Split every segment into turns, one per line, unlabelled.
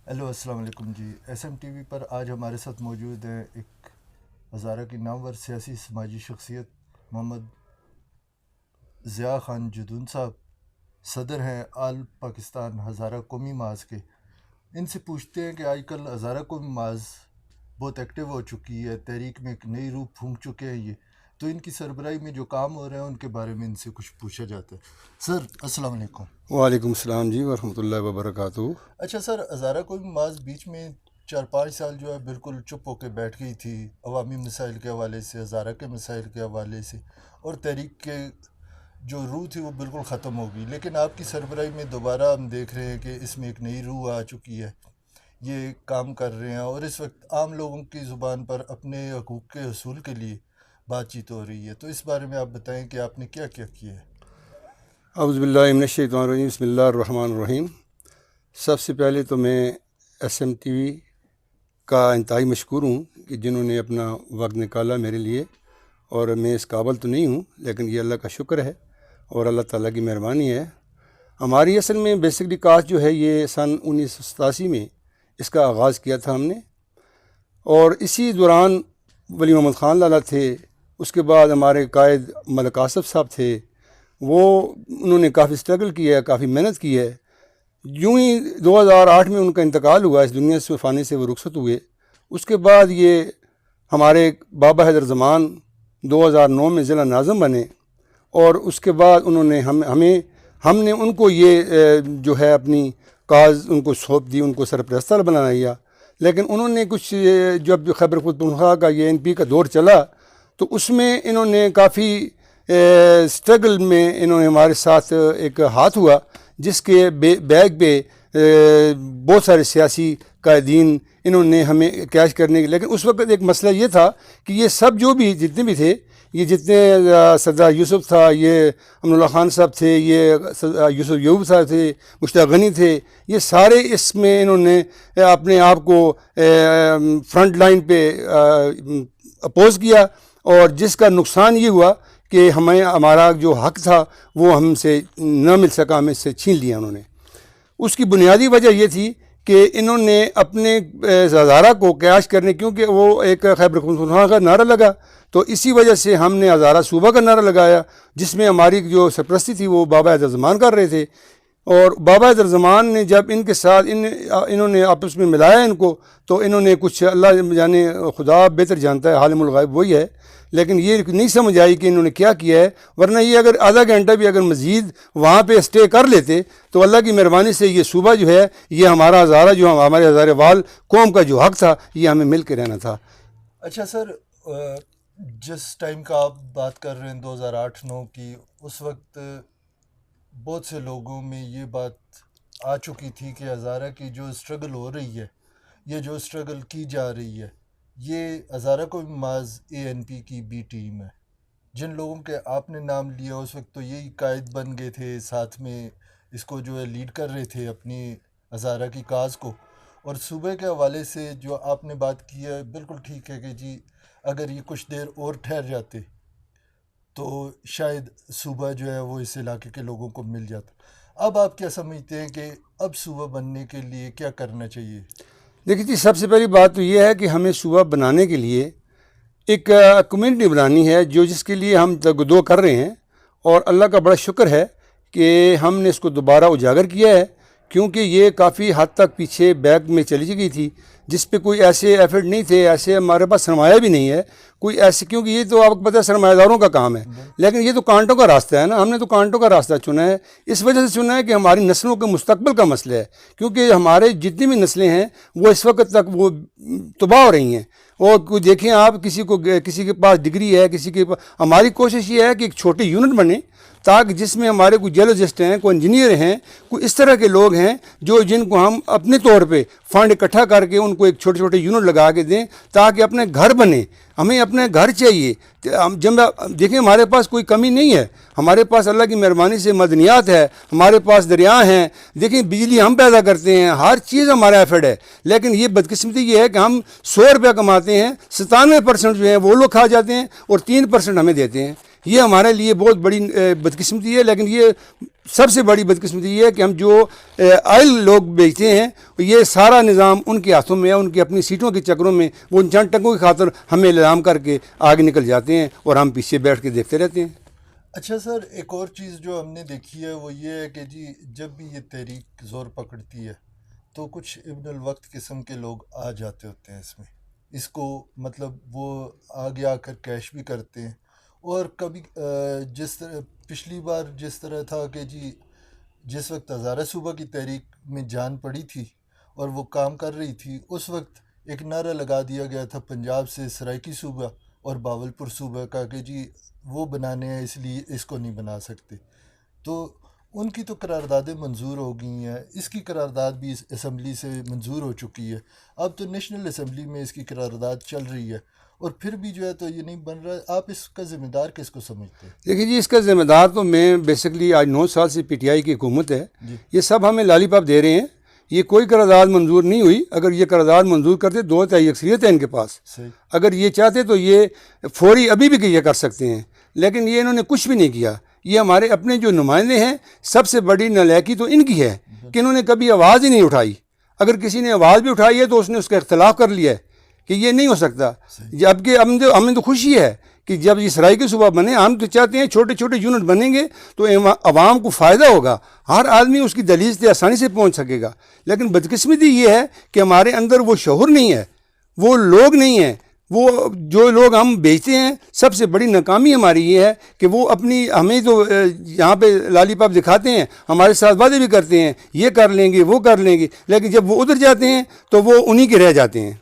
Hello السلام علیکم جی. S M T V پر آج ہمارے ساتھ موجود ہیں ایک ہزارہ کی نامور سیاسی سماجی شخصیت محمد ضیاء خان جدون صاحب. صدر ہیں آل پاکستان ہزارہ قومی محاذ کے. ان سے پوچھتے ہیں کہ آج کل ہزارہ قومی محاذ بہت ایکٹیو ہو چکی ہے, تحریک میں ایک نئی روح پھونک چکے ہیں یہ, تو ان کی سربراہی میں جو کام ہو رہے ہیں ان کے بارے میں ان سے کچھ پوچھا جاتا ہے. سر السلام علیکم.
وعلیکم السلام جی ورحمۃ اللہ وبرکاتہ.
اچھا سر, ہزارہ قومی محاذ بیچ میں 4-5 سال جو ہے بالکل چپ ہو کے بیٹھ گئی تھی عوامی مسائل کے حوالے سے, ہزارہ کے مسائل کے حوالے سے, اور تحریک کے جو روح تھی وہ بالکل ختم ہو گئی. لیکن آپ کی سربراہی میں دوبارہ ہم دیکھ رہے ہیں کہ اس میں ایک نئی روح آ چکی ہے, یہ کام کر رہے ہیں, اور اس وقت عام لوگوں کی زبان پر اپنے حقوق کے حصول کے لیے بات چیت ہو رہی ہے. تو اس بارے میں آپ بتائیں کہ آپ نے کیا کیا کیا ہے.
اعوذ باللہ من الشیطان الرجیم. بسم اللہ الرحمن الرحیم. سب سے پہلے تو میں ایس ایم ٹی وی کا انتہائی مشکور ہوں کہ جنہوں نے اپنا وقت نکالا میرے لیے, اور میں اس قابل تو نہیں ہوں لیکن یہ اللہ کا شکر ہے اور اللہ تعالیٰ کی مہربانی ہے. ہماری اصل میں بیسکلی کاسٹ جو ہے یہ سن 1987 میں اس کا آغاز کیا تھا ہم نے, اور اسی دوران ولی محمد خان لالا تھے, اس کے بعد ہمارے قائد ملک آصف صاحب تھے, انہوں نے کافی اسٹرگل کیا ہے, کافی محنت کی ہے. یوں ہی 2008 میں ان کا انتقال ہوا, اس دنیا سے فانی سے وہ رخصت ہوئے. اس کے بعد یہ ہمارے بابا حیدر زمان 2009 میں ضلع ناظم بنے, اور اس کے بعد انہوں نے ہم نے ان کو یہ جو ہے اپنی کاز ان کو سونپ دی, ان کو سرپرستہ بنایا. لیکن انہوں نے کچھ جب خیبر پختونخوا کا یہ NP کا دور چلا تو اس میں انہوں نے کافی اسٹرگل میں انہوں نے ہمارے ساتھ ایک ہاتھ ہوا, جس کے بیگ پہ بہت سارے سیاسی قائدین انہوں نے ہمیں کیش کرنے کے. لیکن اس وقت ایک مسئلہ یہ تھا کہ یہ سب جو بھی جتنے بھی تھے, یہ جتنے سردار یوسف تھا, یہ امن اللہ خان صاحب تھے, یہ یوسف یعقوب صاحب تھے, مشتاق غنی تھے, یہ سارے اس میں انہوں نے اپنے آپ کو فرنٹ لائن پہ اپوز کیا, اور جس کا نقصان یہ ہوا کہ ہمارا جو حق تھا وہ ہم سے نہ مل سکا, ہمیں سے چھین لیا انہوں نے. اس کی بنیادی وجہ یہ تھی کہ انہوں نے اپنے ہزارہ کو کیش کرنے, کیونکہ وہ ایک خیبر پختونخوا کا نعرہ لگا, تو اسی وجہ سے ہم نے ہزارہ صوبہ کا نعرہ لگایا, جس میں ہماری جو سرپرستی تھی وہ بابا حیدر زمان کر رہے تھے. اور بابا حیدر زمان نے جب ان کے ساتھ انہوں نے آپس میں ملایا ان کو, تو انہوں نے کچھ اللہ جانے, خدا بہتر جانتا ہے, عالم الغیب وہی ہے, لیکن یہ نہیں سمجھ آئی کہ انہوں نے کیا کیا ہے. ورنہ یہ اگر آدھا گھنٹہ بھی اگر مزید وہاں پہ اسٹے کر لیتے تو اللہ کی مہربانی سے یہ صوبہ جو ہے, یہ ہمارا ہزارہ, جو ہمارے ہزارے وال قوم کا جو حق تھا, یہ ہمیں مل کے رہنا تھا.
اچھا سر, جس ٹائم کا آپ بات کر رہے ہیں 2008-9 کی, اس وقت بہت سے لوگوں میں یہ بات آ چکی تھی کہ ہزارہ کی جو اسٹرگل ہو رہی ہے, یہ جو اسٹرگل کی جا رہی ہے, یہ ہزارہ قومی محاذ ANP کی بی ٹیم ہے. جن لوگوں کے آپ نے نام لیا اس وقت تو یہی قائد بن گئے تھے, ساتھ میں اس کو جو ہے لیڈ کر رہے تھے اپنی ہزارہ کی کاز کو. اور صوبے کے حوالے سے جو آپ نے بات کی ہے بالکل ٹھیک ہے کہ جی اگر یہ کچھ دیر اور ٹھہر جاتے تو شاید صوبہ جو ہے وہ اس علاقے کے لوگوں کو مل جاتا. اب آپ کیا سمجھتے ہیں کہ اب صوبہ بننے کے لیے کیا کرنا چاہیے؟
دیکھیے جی, سب سے پہلی بات تو یہ ہے کہ ہمیں صوبہ بنانے کے لیے ایک کمیونٹی بنانی ہے, جس کے لیے ہم تگدو کر رہے ہیں, اور اللہ کا بڑا شکر ہے کہ ہم نے اس کو دوبارہ اجاگر کیا ہے, کیونکہ یہ کافی حد تک پیچھے بیک میں چلی گئی تھی, جس پہ کوئی ایسے ایفرٹ نہیں تھے, ایسے ہمارے پاس سرمایہ بھی نہیں ہے کوئی ایسے, کیونکہ یہ تو آپ کو پتہ ہے سرمایہ داروں کا کام ہے, لیکن یہ تو کانٹوں کا راستہ ہے نا. ہم نے تو کانٹوں کا راستہ چنا ہے, اس وجہ سے چنا ہے کہ ہماری نسلوں کے مستقبل کا مسئلہ ہے, کیونکہ ہمارے جتنی بھی نسلیں ہیں وہ اس وقت تک وہ تباہ ہو رہی ہیں. اور کوئی دیکھیں آپ, کسی کے پاس ڈگری ہے, کسی کے پاس, ہماری کوشش یہ ہے کہ ایک چھوٹی یونٹ بنے, تاکہ جس میں ہمارے کوئی جیولوجسٹ ہیں, کوئی انجینئر ہیں, کوئی اس طرح کے لوگ ہیں جن کو ہم اپنے طور پہ فنڈ اکٹھا کر کے ان کو ایک چھوٹے چھوٹے یونٹ لگا کے دیں, تاکہ اپنے گھر بنے. ہمیں اپنے گھر چاہیے. جب دیکھیں ہمارے پاس کوئی کمی نہیں ہے, ہمارے پاس اللہ کی مہربانی سے معدنیات ہے, ہمارے پاس دریا ہیں, دیکھیں بجلی ہم پیدا کرتے ہیں, ہر چیز ہمارا ایفرٹ ہے. لیکن یہ بدقسمتی یہ ہے کہ ہم 100 روپیہ کماتے ہیں, 97% جو ہیں وہ لوگ کھا جاتے ہیں اور 3% ہمیں دیتے ہیں. یہ ہمارے لیے بہت بڑی بدقسمتی ہے. لیکن یہ سب سے بڑی بدقسمتی یہ ہے کہ ہم جو آئل لوگ بیچتے ہیں یہ سارا نظام ان کے ہاتھوں میں ہے. ان کی اپنی سیٹوں کے چکروں میں وہ ان چند ٹنگوں کی خاطر ہمیں الزام کر کے آگے نکل جاتے ہیں اور ہم پیچھے بیٹھ کے دیکھتے رہتے ہیں.
اچھا سر، ایک اور چیز جو ہم نے دیکھی ہے وہ یہ ہے کہ جی جب بھی یہ تحریک زور پکڑتی ہے تو کچھ ابن الوقت قسم کے لوگ آ جاتے ہوتے ہیں اس میں، اس کو مطلب وہ آگے آ کر کیش بھی کرتے ہیں. اور کبھی جس طرح پچھلی بار جس طرح تھا کہ جی جس وقت ہزارہ صوبہ کی تحریک میں جان پڑی تھی اور وہ کام کر رہی تھی، اس وقت ایک نعرہ لگا دیا گیا تھا پنجاب سے سرائکی صوبہ اور باولپور صوبہ کا کہ جی وہ بنانے ہیں اس لیے اس کو نہیں بنا سکتے. تو ان کی تو قراردادیں منظور ہو گئی ہیں، اس کی قرارداد بھی اس اسمبلی سے منظور ہو چکی ہے. اب تو نیشنل اسمبلی میں اس کی قرارداد چل رہی ہے اور پھر بھی جو ہے تو یہ نہیں بن رہا. آپ اس کا ذمہ دار کس کو سمجھتے ہیں؟
دیکھیے جی، اس کا ذمہ دار تو میں بیسکلی آج 9 سال سے پی ٹی آئی کی حکومت ہے. یہ سب ہمیں لالی پاپ دے رہے ہیں. یہ کوئی قرارداد منظور نہیں ہوئی. اگر یہ قرارداد منظور کرتے 2/3 اکثریت ہے ان کے پاس. اگر یہ چاہتے تو یہ فوری ابھی بھی یہ کر سکتے ہیں، لیکن یہ انہوں نے کچھ بھی نہیں کیا. یہ ہمارے اپنے جو نمائندے ہیں، سب سے بڑی نالاکی تو ان کی ہے کہ انہوں نے کبھی آواز ہی نہیں اٹھائی. اگر کسی نے آواز بھی اٹھائی ہے تو اس نے اس کا اختلاف کر لیا ہے کہ یہ نہیں ہو سکتا. جبکہ ہمیں تو خوشی ہے کہ جب یہ سرائکی صوبہ بنے، ہم تو چاہتے ہیں چھوٹے چھوٹے یونٹ بنیں گے تو عوام کو فائدہ ہوگا، ہر آدمی اس کی دہلیز سے آسانی سے پہنچ سکے گا. لیکن بدقسمتی یہ ہے کہ ہمارے اندر وہ شعور نہیں ہے، وہ لوگ نہیں ہیں. وہ جو لوگ ہم بیچتے ہیں، سب سے بڑی ناکامی ہماری یہ ہے کہ وہ اپنی ہمیں تو یہاں پہ لالی پاپ دکھاتے ہیں، ہمارے ساتھ وعدے بھی کرتے ہیں یہ کر لیں گے وہ کر لیں گے، لیکن جب وہ ادھر جاتے ہیں تو وہ انہی کے رہ جاتے ہیں،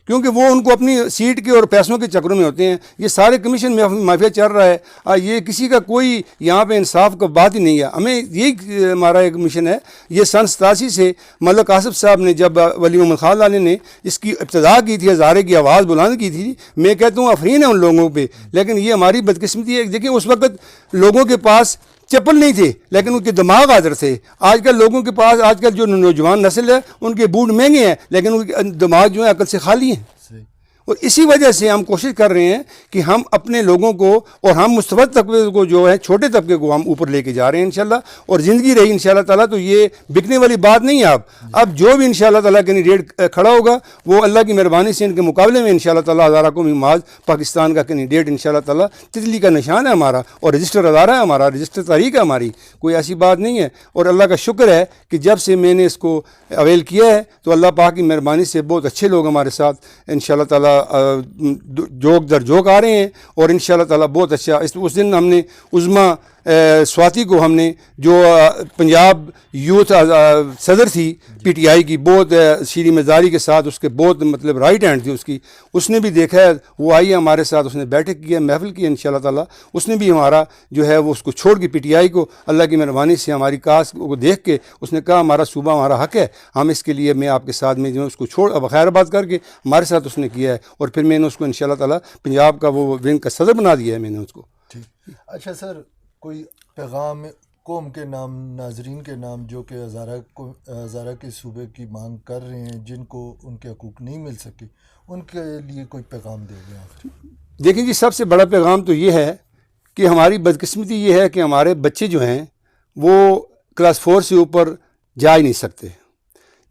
کیونکہ وہ ان کو اپنی سیٹ کے اور پیسوں کے چکروں میں ہوتے ہیں. یہ سارے کمیشن مافیا چل رہا ہے. یہ کسی کا کوئی یہاں پہ انصاف کا بات ہی نہیں ہے. ہمیں یہی ہمارا ایک مشن ہے. یہ سن 87 سے ملک آصف صاحب نے جب ولی محمد خان لانے نے اس کی ابتدا کی تھی، ہزارے کی آواز بلند کی تھی، میں کہتا ہوں افرین ہے ان لوگوں پہ. لیکن یہ ہماری بدقسمتی ہے. دیکھیں اس وقت لوگوں کے پاس چپل نہیں تھے لیکن ان کے دماغ حاضر تھے. آج کل لوگوں کے پاس، آج کل جو نوجوان نسل ہے ان کے بوٹ مہنگے ہیں لیکن ان کے دماغ جو ہے عقل سے خالی ہیں. اور اسی وجہ سے ہم کوشش کر رہے ہیں کہ ہم اپنے لوگوں کو اور ہم مستفید طبقے کو جو ہے چھوٹے طبقے کو ہم اوپر لے کے جا رہے ہیں انشاءاللہ. اور زندگی رہی انشاءاللہ تعالیٰ تو یہ بکنے والی بات نہیں ہے. اب جو بھی انشاءاللہ تعالیٰ کینڈیڈیٹ کھڑا ہوگا وہ اللہ کی مہربانی سے ان کے مقابلے میں انشاءاللہ تعالیٰ ہزارہ قومی معاذ پاکستان کا کینڈیڈیٹ انشاءاللہ تعالیٰ تتلی کا نشان ہے ہمارا، اور رجسٹر ادارہ ہے ہمارا، رجسٹر تاریخ ہے ہماری، کوئی ایسی بات نہیں ہے. اور اللہ کا شکر ہے کہ جب سے میں نے اس کو اویل کیا ہے تو اللہ پاک کی مہربانی سے بہت اچھے لوگ ہمارے ساتھ انشاءاللہ تعالیٰ جوک در جوک آ رہے ہیں. اور انشاءاللہ تعالیٰ بہت اچھا. اس دن ہم نے عظمیٰ سواتی کو، ہم نے جو پنجاب یوتھ صدر تھی پی ٹی آئی کی، بہت شیریں مزاری کے ساتھ اس کے بہت مطلب رائٹ ہینڈ تھی اس کی، اس نے بھی دیکھا ہے. وہ آئی ہے ہمارے ساتھ، اس نے بیٹھک کی ہے، محفل کی ہے انشاءاللہ تعالیٰ. اس نے بھی ہمارا جو ہے وہ اس کو چھوڑ کے پی ٹی آئی کو اللہ کی مہربانی سے ہماری کاس کو دیکھ کے اس نے کہا ہمارا صوبہ ہمارا حق ہے، ہم اس کے لیے میں آپ کے ساتھ میں جو اس کو چھوڑ اب خیر بات کر کے ہمارے ساتھ اس نے کیا ہے. اور پھر میں نے اس کو انشاءاللہ تعالیٰ پنجاب کا وہ ونگ کا صدر بنا دیا ہے میں نے اس کو.
ٹھیک. اچھا سر، کوئی پیغام قوم کے نام، ناظرین کے نام جو کہ ہزارہ کے صوبے کی مانگ کر رہے ہیں، جن کو ان کے حقوق نہیں مل سکے، ان کے لیے کوئی پیغام دے دیں آپ؟
دیکھیں جی، سب سے بڑا پیغام تو یہ ہے کہ ہماری بدقسمتی یہ ہے کہ ہمارے بچے جو ہیں وہ کلاس 4 سے اوپر جا ہی نہیں سکتے،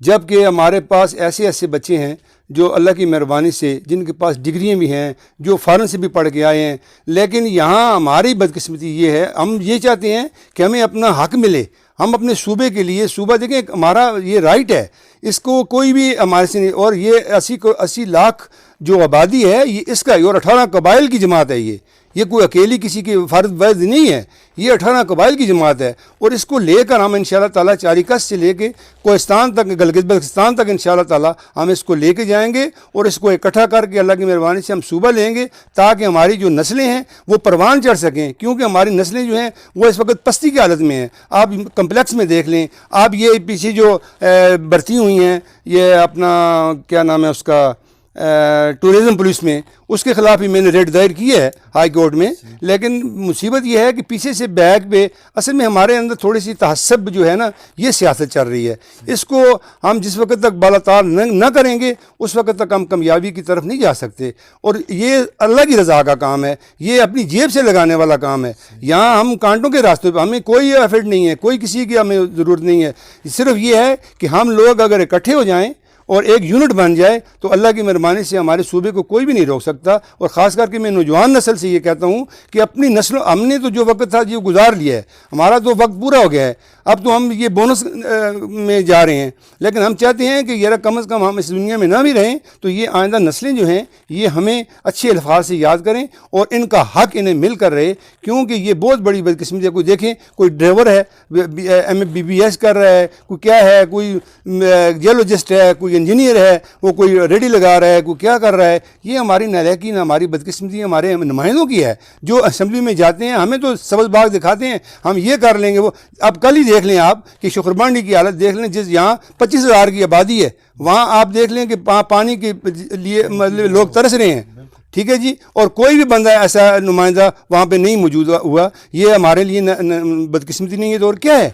جبکہ ہمارے پاس ایسے ایسے بچے ہیں جو اللہ کی مہربانی سے جن کے پاس ڈگریاں بھی ہیں، جو فارن سے بھی پڑھ کے آئے ہیں. لیکن یہاں ہماری بدقسمتی یہ ہے، ہم یہ چاہتے ہیں کہ ہمیں اپنا حق ملے. ہم اپنے صوبے کے لیے، صوبہ دیکھیں ہمارا یہ رائٹ ہے، اس کو کوئی بھی ہمارے سے نہیں. اور یہ 80 لاکھ جو آبادی ہے یہ اس کا، اور 18 قبائل کی جماعت ہے. یہ کوئی اکیلی کسی کی فرد ورد نہیں ہے، یہ 18 قبائل کی جماعت ہے. اور اس کو لے کر ہم انشاءاللہ تعالیٰ چاریکس سے لے کے کوہستان تک، گلگت بلتستان تک انشاءاللہ تعالیٰ ہم اس کو لے کے جائیں گے اور اس کو اکٹھا کر کے اللہ کی مہربانی سے ہم صوبہ لیں گے تاکہ ہماری جو نسلیں ہیں وہ پروان چڑھ سکیں. کیونکہ ہماری نسلیں جو ہیں وہ اس وقت پستی کی حالت میں ہیں. آپ کمپلیکس میں دیکھ لیں، آپ یہ پیچھے جو بھرتی ہوئی ہیں، یہ اپنا کیا نام ہے اس کا، ٹورزم پولیس میں، اس کے خلاف بھی میں نے ریٹ دائر کی ہے ہائی کورٹ میں. لیکن مصیبت یہ ہے کہ پیچھے سے بیک پہ اصل میں ہمارے اندر تھوڑی سی تعصب جو ہے نا، یہ سیاست چل رہی ہے. اس کو ہم جس وقت تک بالاتار نہ کریں گے اس وقت تک ہم کامیابی کی طرف نہیں جا سکتے. اور یہ اللہ کی رضا کا کام ہے، یہ اپنی جیب سے لگانے والا کام ہے. یہاں ہم کانٹوں کے راستوں پہ، ہمیں کوئی ایفرٹ نہیں ہے، کوئی کسی کی ہمیں ضرورت نہیں ہے. صرف یہ ہے کہ ہم لوگ اگر اکٹھے ہو جائیں اور ایک یونٹ بن جائے تو اللہ کی مہربانی سے ہمارے صوبے کو کوئی بھی نہیں روک سکتا. اور خاص کر کے میں نوجوان نسل سے یہ کہتا ہوں کہ اپنی نسلوں، ہم نے تو جو وقت تھا یہ گزار لیا ہے، ہمارا تو وقت پورا ہو گیا ہے، اب تو ہم یہ بونس میں جا رہے ہیں. لیکن ہم چاہتے ہیں کہ یار کم از کم ہم اس دنیا میں نہ بھی رہیں تو یہ آئندہ نسلیں جو ہیں یہ ہمیں اچھے الفاظ سے یاد کریں اور ان کا حق انہیں مل کر رہے. کیونکہ یہ بہت بڑی بدقسمتی ہے. کوئی دیکھیں، کوئی ڈرائیور ہے BBS کر رہا ہے، کوئی کیا ہے، کوئی جیولوجسٹ ہے، کوئی انجینئر ہے، وہ کوئی ریڈی لگا رہا ہے، کوئی کیا کر رہا ہے. یہ ہماری نالائکی، ہماری بدقسمتی ہمارے نمائندوں کی ہے جو اسمبلی میں جاتے ہیں. ہمیں تو سبز باغ دکھاتے ہیں، ہم یہ کر لیں گے وہ. اب کل ہی دیکھ لیں آپ کہ شکربانڈی کی حالت دیکھ لیں، جس یہاں 25,000 کی آبادی ہے، وہاں آپ دیکھ لیں کہ پانی کے لیے لوگ ترس رہے ہیں. ٹھیک ہے جی. اور کوئی بھی بندہ ایسا نمائندہ وہاں پہ نہیں موجود ہوا. یہ ہمارے لیے بدقسمتی نہیں ہے تو اور کیا ہے.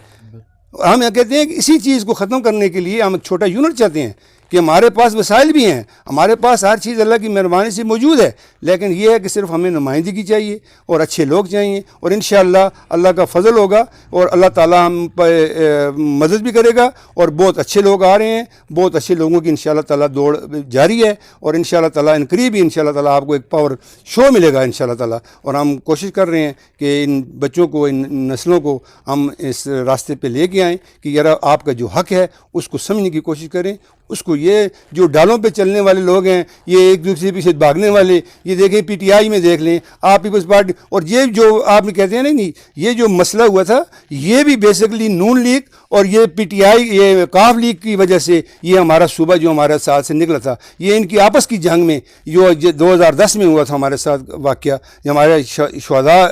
ہم کہتے ہیں کہ اسی چیز کو ختم کرنے کے لیے ہم ایک چھوٹا یونٹ چاہتے ہیں کہ ہمارے پاس وسائل بھی ہیں، ہمارے پاس ہر چیز اللہ کی مہربانی سے موجود ہے. لیکن یہ ہے کہ صرف ہمیں نمائندگی چاہیے اور اچھے لوگ چاہیے. اور انشاءاللہ اللہ کا فضل ہوگا اور اللہ تعالیٰ ہم پر مدد بھی کرے گا. اور بہت اچھے لوگ آ رہے ہیں، بہت اچھے لوگوں کی انشاءاللہ تعالیٰ دوڑ جاری ہے. اور انشاءاللہ تعالیٰ ان قریب ہی انشاءاللہ تعالیٰ آپ کو ایک پاور شو ملے گا انشاءاللہ تعالیٰ. اور ہم کوشش کر رہے ہیں کہ ان بچوں کو، ان نسلوں کو ہم اس راستے پہ لے کے آئیں کہ یار آپ کا جو حق ہے اس کو سمجھنے کی کوشش کریں. اس کو یہ جو ڈالوں پہ چلنے والے لوگ ہیں، یہ ایک دوسرے کے پیچھے بھاگنے والے، یہ دیکھیں PTI میں دیکھ لیں آپ پیپلز پارٹی. اور یہ جو آپ نے کہتے ہیں نا، نہیں یہ جو مسئلہ ہوا تھا یہ بھی بیسکلی نون لیگ اور یہ PTI، یہ کاف لیگ کی وجہ سے یہ ہمارا صوبہ جو ہمارے ساتھ سے نکلا تھا، یہ ان کی آپس کی جنگ میں جو 2010 میں ہوا تھا ہمارے ساتھ واقعہ. ہمارے شہداء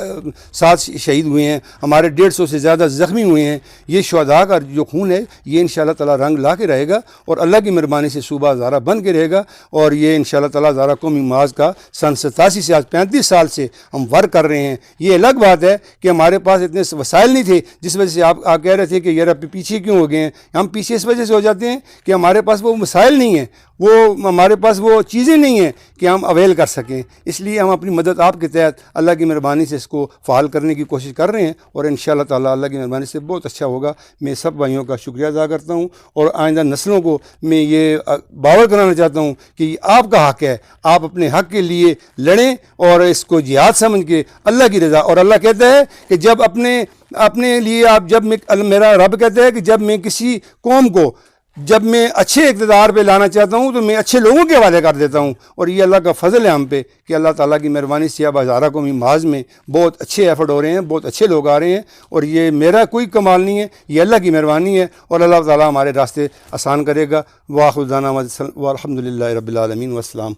ساتھ شہید ہوئے ہیں، ہمارے 150 سے زیادہ زخمی ہوئے ہیں. یہ شہداء کا جو خون ہے یہ انشاءاللہ تعالیٰ رنگ لا کے رہے گا اور اللہ کی مہربانی سے صوبہ ہزارہ بن کے رہے گا. اور یہ انشاءاللہ تعالیٰ ہزارہ قومی معاذ کا سن 87 سے آج 35 سال سے ہم ورک کر رہے ہیں. یہ الگ بات ہے کہ ہمارے پاس اتنے وسائل نہیں تھے، جس وجہ سے آپ کہہ رہے تھے کہ یار پیچھے کیوں ہو گئے ہیں. ہم پیچھے اس وجہ سے ہو جاتے ہیں کہ ہمارے پاس وہ وسائل نہیں ہیں، وہ ہمارے پاس وہ چیزیں نہیں ہیں کہ ہم اویل کر سکیں. اس لیے ہم اپنی مدد آپ کے تحت اللہ کی مہربانی سے اس کو فعال کرنے کی کوشش کر رہے ہیں. اور انشاءاللہ تعالیٰ اللہ کی مہربانی سے بہت اچھا ہوگا. میں سب بھائیوں کا شکریہ ادا کرتا ہوں اور آئندہ نسلوں کو میں یہ باور کرانا چاہتا ہوں کہ یہ آپ کا حق ہے، آپ اپنے حق کے لیے لڑیں اور اس کو جہاد سمجھ کے اللہ کی رضا. اور اللہ کہتا ہے کہ جب اپنے لیے آپ، جب میرا رب کہتا ہے کہ جب میں کسی قوم کو، جب میں اچھے اقتدار پہ لانا چاہتا ہوں تو میں اچھے لوگوں کے حوالے کر دیتا ہوں. اور یہ اللہ کا فضل ہے ہم پہ کہ اللہ تعالیٰ کی مہربانی سے اب ہزارہ قومی معاذ میں بہت اچھے ایفرٹ ہو رہے ہیں، بہت اچھے لوگ آ رہے ہیں. اور یہ میرا کوئی کمال نہیں ہے، یہ اللہ کی مہربانی ہے اور اللہ تعالیٰ ہمارے راستے آسان کرے گا. وآخر دعوانا والحمد للہ رب العالمین. والسلام.